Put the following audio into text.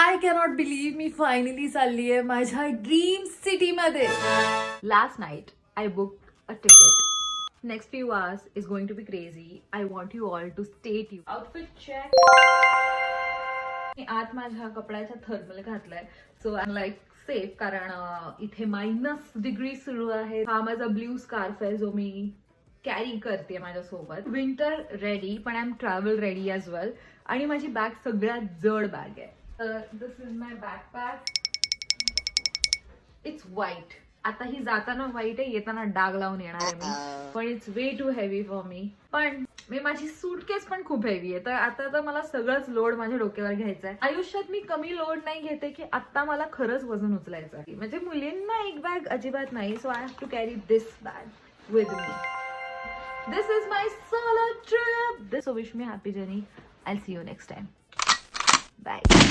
I cannot believe me finally चालली आहे माझ्या ड्रीम सिटी मध्ये. Last night I book a ticket. Next few hours is going to be crazy. I want you all to stay tuned. Outfit check. मी आत माझ्या कपड्याचा thermal घातलाय, so I like safe, कारण इथे -डिग्री सुरू आहे. हा माझा ब्ल्यू स्कार्फ आहे जो मी कॅरी करते माझ्यासोबत. विंटर रेडी, पण I am travel ready as well. आणि माझी बॅग सगळ्यात जड बॅग आहे. तर this is my backpack. It's white. आता ही जाताना व्हाईट आहे, येताना डाग लावून येणार आहे मी, पण it's way too heavy for me. पण मी माझी सूटकेस पण खूप हेवी आहे, तर आता तर मला सगळंच लोड माझ्या डोक्यावर घ्यायचं आहे. आयुष्यात मी कमी लोड नाही घेते की आता मला खरंच वजन उचलायचं आहे. म्हणजे मुलींना एक बॅग अजिबात नाही, so I have to carry this bag with me. This is my solo trip. So wish me happy journey. I'll see you next time. Bye.